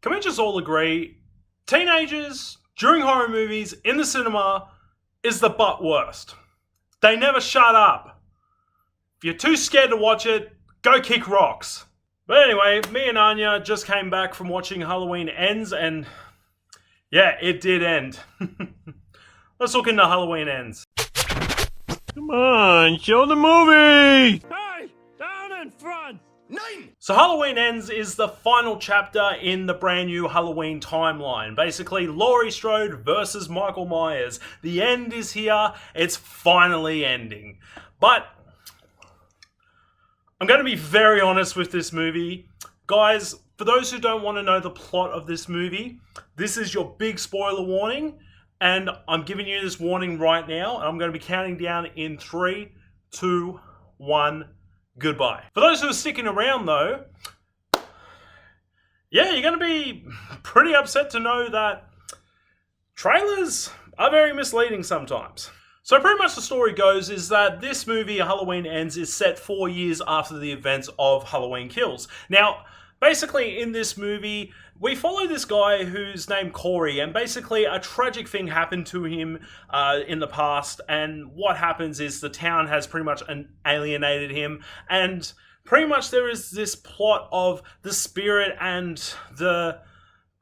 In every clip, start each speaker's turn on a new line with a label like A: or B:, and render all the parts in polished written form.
A: Can we just all agree, teenagers during horror movies in the cinema is the butt worst. They never shut up. If you're too scared to watch it, go kick rocks. But anyway, me and Anya just came back from watching Halloween Ends, and yeah, it did end. Let's look into Halloween Ends.
B: Come on, show the movie!
C: Hey, down in front!
D: Nine!
A: So Halloween Ends is the final chapter in the brand new Halloween timeline. Basically, Laurie Strode versus Michael Myers. The end is here. It's finally ending. But I'm going to be very honest with this movie. Guys, for those who don't want to know the plot of this movie, this is your big spoiler warning. And I'm giving you this warning right now. And I'm going to be counting down in 3, 2, 1... goodbye. For those who are sticking around though, yeah, you're going to be pretty upset to know that trailers are very misleading sometimes. So pretty much the story goes is that this movie, Halloween Ends, is set 4 years after the events of Halloween Kills. Now, basically in this movie, we follow this guy who's named Corey, and basically a tragic thing happened to him in the past, and what happens is the town has pretty much alienated him, and pretty much there is this plot of the spirit and the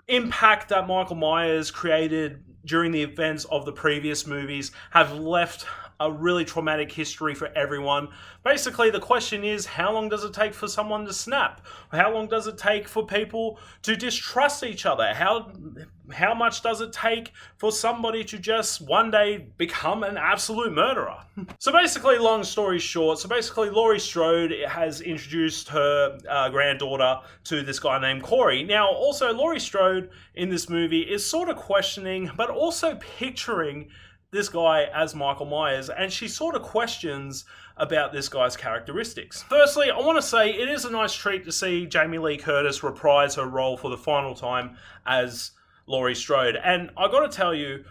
A: impact that Michael Myers created during the events of the previous movies have left a really traumatic history for everyone. Basically, the question is, how long does it take for someone to snap? How long does it take for people to distrust each other? How much does it take for somebody to just one day become an absolute murderer? So basically, long story short, Laurie Strode has introduced her granddaughter to this guy named Corey. Now, also, Laurie Strode in this movie is sort of questioning, but also picturing this guy as Michael Myers, and she sort of questions about this guy's characteristics. Firstly, I want to say it is a nice treat to see Jamie Lee Curtis reprise her role for the final time as Laurie Strode, and I gotta tell you,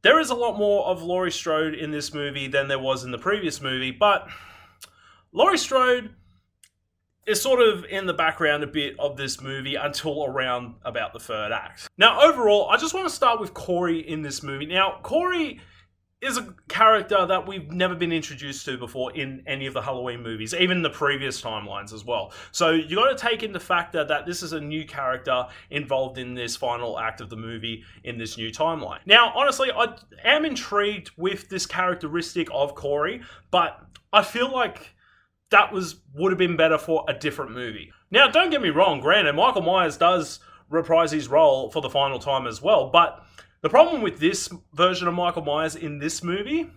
A: there is a lot more of Laurie Strode in this movie than there was in the previous movie, but Laurie Strode is sort of in the background a bit of this movie until around about the third act. Now, overall, I just want to start with Corey in this movie. Now, Corey is a character that we've never been introduced to before in any of the Halloween movies, even the previous timelines as well. So you got to take into factor that this is a new character involved in this final act of the movie in this new timeline. Now, honestly, I am intrigued with this characteristic of Corey, but I feel like that would have been better for a different movie. Now, don't get me wrong, granted, Michael Myers does reprise his role for the final time as well, but the problem with this version of Michael Myers in this movie,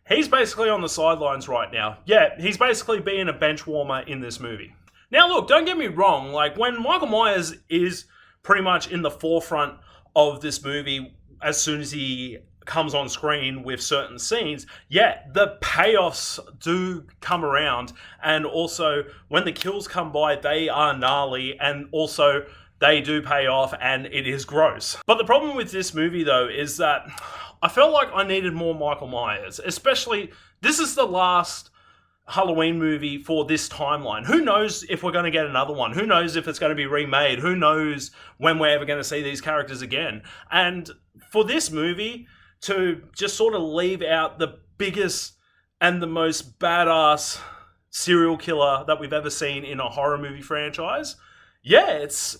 A: he's basically on the sidelines right now. Yeah, he's basically being a bench warmer in this movie. Now look, don't get me wrong, like when Michael Myers is pretty much in the forefront of this movie as soon as he comes on screen with certain scenes, yeah, the payoffs do come around, and also when the kills come by, they are gnarly, and also they do pay off, and it is gross. But the problem with this movie, though, is that I felt like I needed more Michael Myers. Especially, this is the last Halloween movie for this timeline. Who knows if we're going to get another one? Who knows if it's going to be remade? Who knows when we're ever going to see these characters again? And for this movie to just sort of leave out the biggest and the most badass serial killer that we've ever seen in a horror movie franchise, yeah, it's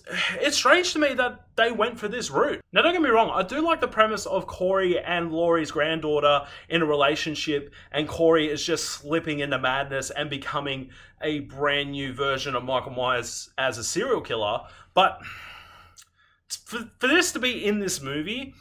A: strange to me that they went for this route. Now, don't get me wrong, I do like the premise of Corey and Laurie's granddaughter in a relationship, and Corey is just slipping into madness and becoming a brand new version of Michael Myers as a serial killer. But for this to be in this movie,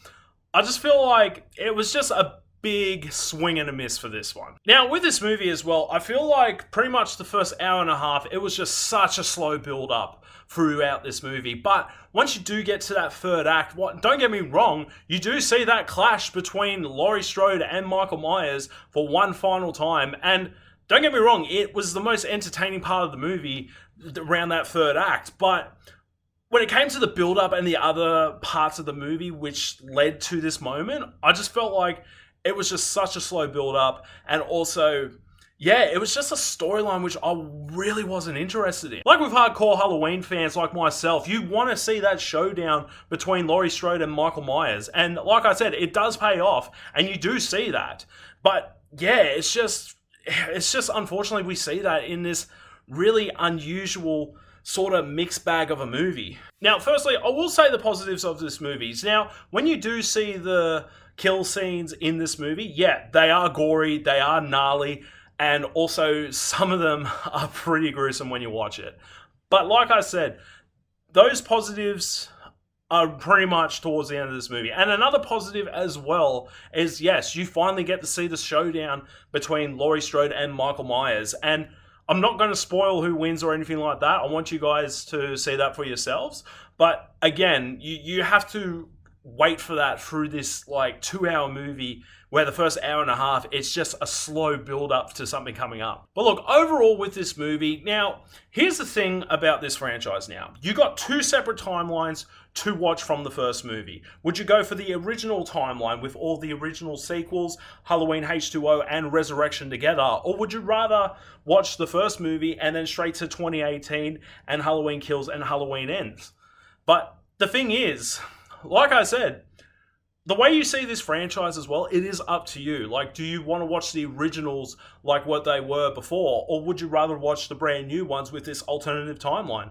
A: I just feel like it was just a big swing and a miss for this one. Now, with this movie as well, I feel like pretty much the first hour and a half, it was just such a slow build up throughout this movie. But once you do get to that third act, don't get me wrong, you do see that clash between Laurie Strode and Michael Myers for one final time. And don't get me wrong, it was the most entertaining part of the movie around that third act. But when it came to the build up and the other parts of the movie which led to this moment, I just felt like it was just such a slow build up, and also yeah, it was just a storyline which I really wasn't interested in. Like with hardcore Halloween fans like myself, you want to see that showdown between Laurie Strode and Michael Myers. And like I said, it does pay off, and you do see that. But yeah, it's just unfortunately we see that in this really unusual sort of mixed bag of a movie. Now, firstly, I will say the positives of this movie. Now, when you do see the kill scenes in this movie, yeah, they are gory, they are gnarly, and also some of them are pretty gruesome when you watch it. But like I said, those positives are pretty much towards the end of this movie. And another positive as well is, yes, you finally get to see the showdown between Laurie Strode and Michael Myers. And I'm not going to spoil who wins or anything like that. I want you guys to see that for yourselves. But again, you have to wait for that through this like 2-hour movie where the first hour and a half, it's just a slow build up to something coming up. But look, overall with this movie, now, here's the thing about this franchise now. You got 2 separate timelines to watch from the first movie. Would you go for the original timeline with all the original sequels, Halloween H2O and Resurrection together? Or would you rather watch the first movie and then straight to 2018 and Halloween Kills and Halloween Ends? But the thing is, like I said, the way you see this franchise as well, it is up to you. Like, do you want to watch the originals like what they were before? Or would you rather watch the brand new ones with this alternative timeline?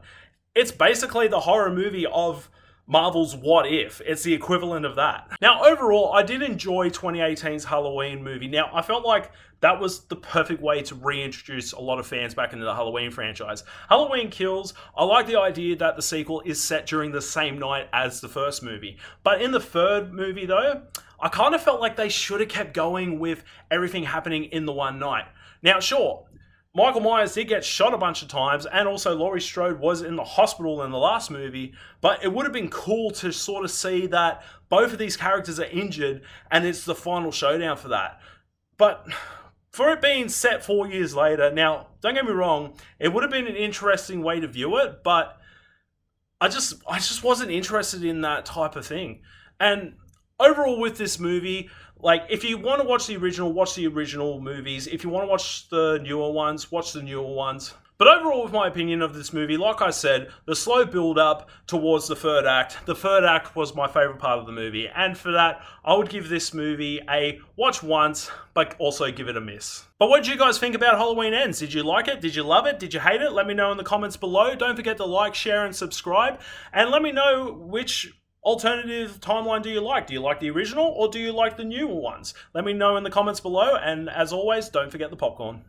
A: It's basically the horror movie of Marvel's What If. It's the equivalent of that. Now, overall, I did enjoy 2018's Halloween movie. Now, I felt like that was the perfect way to reintroduce a lot of fans back into the Halloween franchise. Halloween Kills, I like the idea that the sequel is set during the same night as the first movie. But in the third movie, though, I kind of felt like they should have kept going with everything happening in the one night. Now, sure, Michael Myers did get shot a bunch of times, and also Laurie Strode was in the hospital in the last movie, but it would have been cool to sort of see that both of these characters are injured, and it's the final showdown for that. But for it being set 4 years later, now, don't get me wrong, it would have been an interesting way to view it, but I just wasn't interested in that type of thing. And overall with this movie, like, if you want to watch the original, watch the original movies. If you want to watch the newer ones, watch the newer ones. But overall, with my opinion of this movie, like I said, the slow build-up towards the third act was my favourite part of the movie. And for that, I would give this movie a watch once, but also give it a miss. But what did you guys think about Halloween Ends? Did you like it? Did you love it? Did you hate it? Let me know in the comments below. Don't forget to like, share, and subscribe. And let me know which alternative timeline do you like? Do you like the original or do you like the newer ones? Let me know in the comments below, and as always, don't forget the popcorn.